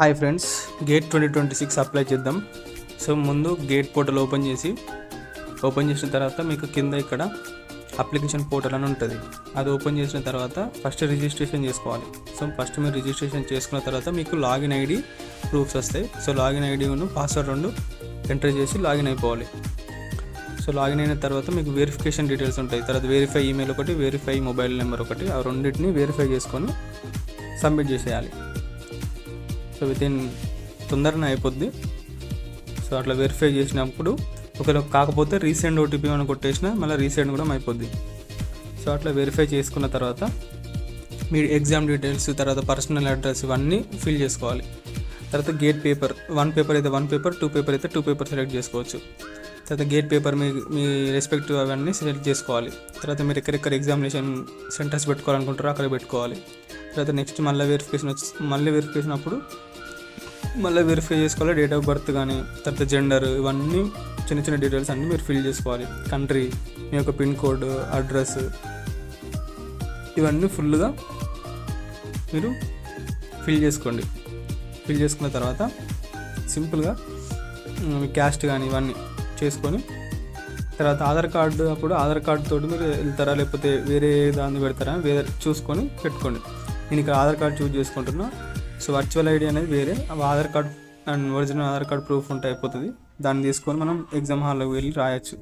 Hi friends, gate 2026 apply చేద్దాం. So ముందు gate portal open చేసిన తర్వాత మీకు కింద ఇక్కడ అప్లికేషన్ పోర్టల్ అని ఉంటుంది. అది ఓపెన్ చేసిన తర్వాత ఫస్ట్ రిజిస్ట్రేషన్ చేసుకోవాలి. సో ఫస్ట్ మీరు రిజిస్ట్రేషన్ చేసుకున్న తర్వాత మీకు లాగిన్ ఐడి ప్రూఫ్స్ వస్తాయి. సో లాగిన్ ఐడిను పాస్వర్డ్ రెండు ఎంటర్ చేసి లాగిన్ అయిపోవాలి. సో లాగిన్ అయిన తర్వాత మీకు వెరిఫికేషన్ డీటెయిల్స్ ఉంటాయి. తర్వాత వెరిఫై ఈమెయిల్ ఒకటి, వెరిఫై మొబైల్ నెంబర్ ఒకటి, ఆ రెండింటిని వెరిఫై చేసుకొని సబ్మిట్ చేసేయాలి. సో తొందరగా అయిపోద్ది. సో అట్లా వెరిఫై చేసినప్పుడు ఒకవేళ కాకపోతే రీసెండ్ ఓటీపీ మనం కొట్టేసినా మళ్ళీ రీసెండ్ కూడా అయిపోద్ది. సో అట్లా వెరిఫై చేసుకున్న తర్వాత మీ ఎగ్జామ్ డీటెయిల్స్, తర్వాత పర్సనల్ అడ్రస్ ఇవన్నీ ఫిల్ చేసుకోవాలి. తర్వాత గేట్ పేపర్, 1 పేపర్ అయితే 1 పేపర్, 2 పేపర్ అయితే 2 పేపర్ సెలెక్ట్ చేసుకోవచ్చు. తర్వాత గేట్ పేపర్ మీ రెస్పెక్టివ్ అవన్నీ సెలెక్ట్ చేసుకోవాలి. తర్వాత మీరు ఎక్కడెక్కడ ఎగ్జామినేషన్ సెంటర్స్ పెట్టుకోవాలనుకుంటారో అక్కడ పెట్టుకోవాలి. తర్వాత నెక్స్ట్ మళ్ళీ వెరిఫికేషన్ అప్పుడు మళ్ళీ వెరిఫై చేసుకోవాలి. డేట్ ఆఫ్ బర్త్ కానీ, తర్వాత జెండర్, ఇవన్నీ చిన్న చిన్న డీటెయిల్స్ అన్నీ మీరు ఫిల్ చేసుకోవాలి. కంట్రీ, మీ యొక్క పిన్ కోడ్, అడ్రస్, ఇవన్నీ ఫుల్గా మీరు ఫిల్ చేసుకోండి. ఫిల్ చేసుకున్న తర్వాత సింపుల్గా క్యాస్ట్ కానీ ఇవన్నీ చేసుకొని తర్వాత ఆధార్ కార్డు అప్పుడు ఆధార్ కార్డు తోటి మీరు వెళ్తారా లేకపోతే వేరే దాన్ని పెడతారా వేరే చూసుకొని పెట్టుకోండి. నేను ఇక్కడ ఆధార్ కార్డు చూస్ చేసుకుంటున్నా. సో వర్చువల్ ఐడి అనేది వేరే, Aadhaar card and original Aadhaar card proof ఉంటే అయిపోతుంది. దాన్ని తీసుకొని మనం ఎగ్జామ్ హాల్లోకి వెళ్ళి రాయొచ్చు.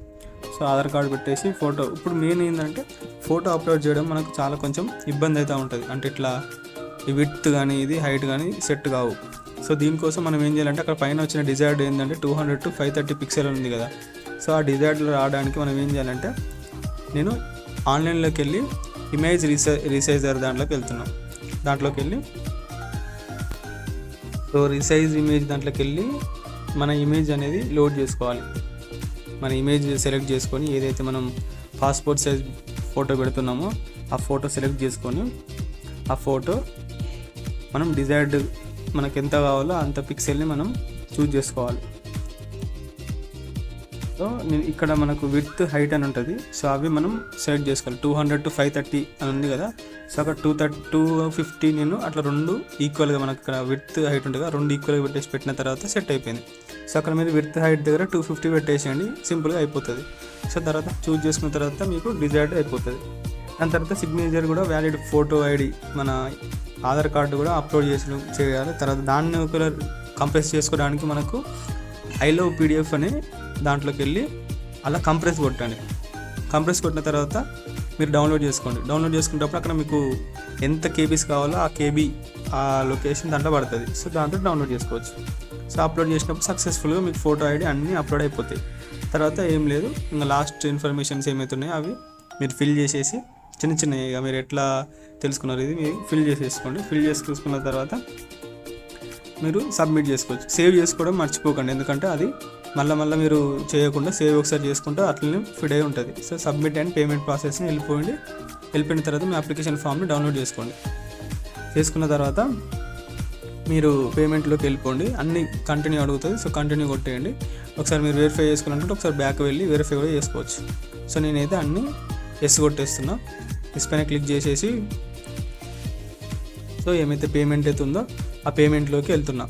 సో ఆధార్ కార్డు పెట్టేసి ఫోటో, ఇప్పుడు మెయిన్ ఏంటంటే ఫోటో అప్లోడ్ చేయడం మనకు చాలా కొంచెం ఇబ్బంది అవుతూ ఉంటుంది. అంటే ఇట్లా ఈ విడ్త్ కానీ ఇది హైట్ కానీ సెట్ కావు. సో దీనికోసం మనం ఏం చేయాలంటే అక్కడ పైన వచ్చిన డిజైర్డ్ ఏంటంటే 200 to 530 పిక్సెల్ ఉంది కదా. సో ఆ డిజైర్డ్లో రావడానికి మనం ఏం చేయాలంటే నేను ఆన్లైన్లోకి వెళ్ళి ఇమేజ్ రీసైజర్ దాంట్లోకి వెళ్తున్నాను. దాంట్లోకి వెళ్ళి సో రీసైజ్ ఇమేజ్ దాంట్లోకి వెళ్ళి మన ఇమేజ్ అనేది లోడ్ చేసుకోవాలి. మన ఇమేజ్ సెలెక్ట్ చేసుకొని ఏదైతే మనం పాస్పోర్ట్ సైజ్ ఫోటో పెడుతున్నామో ఆ ఫోటో సెలెక్ట్ చేసుకొని ఆ ఫోటో మనం డిజైర్డ్ మనకు ఎంత కావాలో అంత పిక్సెల్ని మనం చూజ్ చేసుకోవాలి. సో నేను ఇక్కడ మనకు విడ్త్ హైట్ అని ఉంటుంది. సో అవి మనం సెలెక్ట్ చేసుకోవాలి. 200 to 530 అని ఉంది కదా. సో అక్కడ 250 నేను అట్లా రెండు ఈక్వల్గా మనకు ఇక్కడ విడ్త్ హైట్ ఉంటుంది కదా, రెండు ఈక్వల్గా పెట్టిన తర్వాత సెట్ అయిపోయింది. సో అక్కడ మీరు విడ్త్ హైట్ దగ్గర 250 పెట్టేసేయండి, సింపుల్గా అయిపోతుంది. సో తర్వాత చూజ్ చేసుకున్న తర్వాత మీకు డిజైర్డ్ అయిపోతుంది. దాని తర్వాత సిగ్నేచర్ కూడా వ్యాలిడ్ ఫోటో ఐడి, మన ఆధార్ కార్డు కూడా అప్లోడ్ చేయాలి. తర్వాత దాన్ని ఒకవేళ కంప్రెస్ చేసుకోవడానికి మనకు ఐలో పీడిఎఫ్ అనే దాంట్లోకి వెళ్ళి అలా కంప్రెస్ కొట్టండి. కంప్రెస్ కొట్టిన తర్వాత మీరు డౌన్లోడ్ చేసుకోండి. డౌన్లోడ్ చేసుకునేటప్పుడు అక్కడ మీకు ఎంత కేబీస్ కావాలో ఆ కేబీ ఆ లొకేషన్ దాంట్లో పడుతుంది. సో దాంట్లో డౌన్లోడ్ చేసుకోవచ్చు. సో అప్లోడ్ చేసినప్పుడు సక్సెస్ఫుల్గా మీకు ఫోటో ఐడి అన్నీ అప్లోడ్ అయిపోతాయి. తర్వాత ఏం లేదు, ఇంకా లాస్ట్ ఇన్ఫర్మేషన్స్ ఏమవుతున్నాయో అవి మీరు ఫిల్ చేసేసి చిన్నగా మీరు ఎట్లా తెలుసుకున్నారు ఇది మీరు ఫిల్ చేసేసుకోండి. ఫిల్ చేసుకున్న తర్వాత మీరు సబ్మిట్ చేసుకోవచ్చు. సేవ్ చేసుకోవడం మర్చిపోకండి, ఎందుకంటే అది మళ్ళీ మీరు చేయకుండా సేవ్ ఒకసారి చేసుకుంటే అట్లనే ఫిడ్ అయి ఉంటుంది. సో సబ్మిట్ అండ్ పేమెంట్ ప్రాసెస్ని వెళ్ళిపోయిన తర్వాత మీ అప్లికేషన్ ఫామ్ని డౌన్లోడ్ చేసుకోండి. చేసుకున్న తర్వాత మీరు పేమెంట్లోకి వెళ్ళిపోండి. అన్ని కంటిన్యూ అడుగుతుంది. సో కంటిన్యూ కొట్టేయండి. ఒకసారి మీరు వెరిఫై చేసుకోవాలంటే ఒకసారి బ్యాక్ వెళ్ళి వెరిఫై కూడా చేసుకోవచ్చు. సో నేనైతే అన్నీ ఎస్ కొట్టేస్తున్నా. ఎస్ పైన క్లిక్ చేసేసి సో ఏమైతే పేమెంట్ అయితే ఉందో ఆ పేమెంట్లోకి వెళ్తున్నా.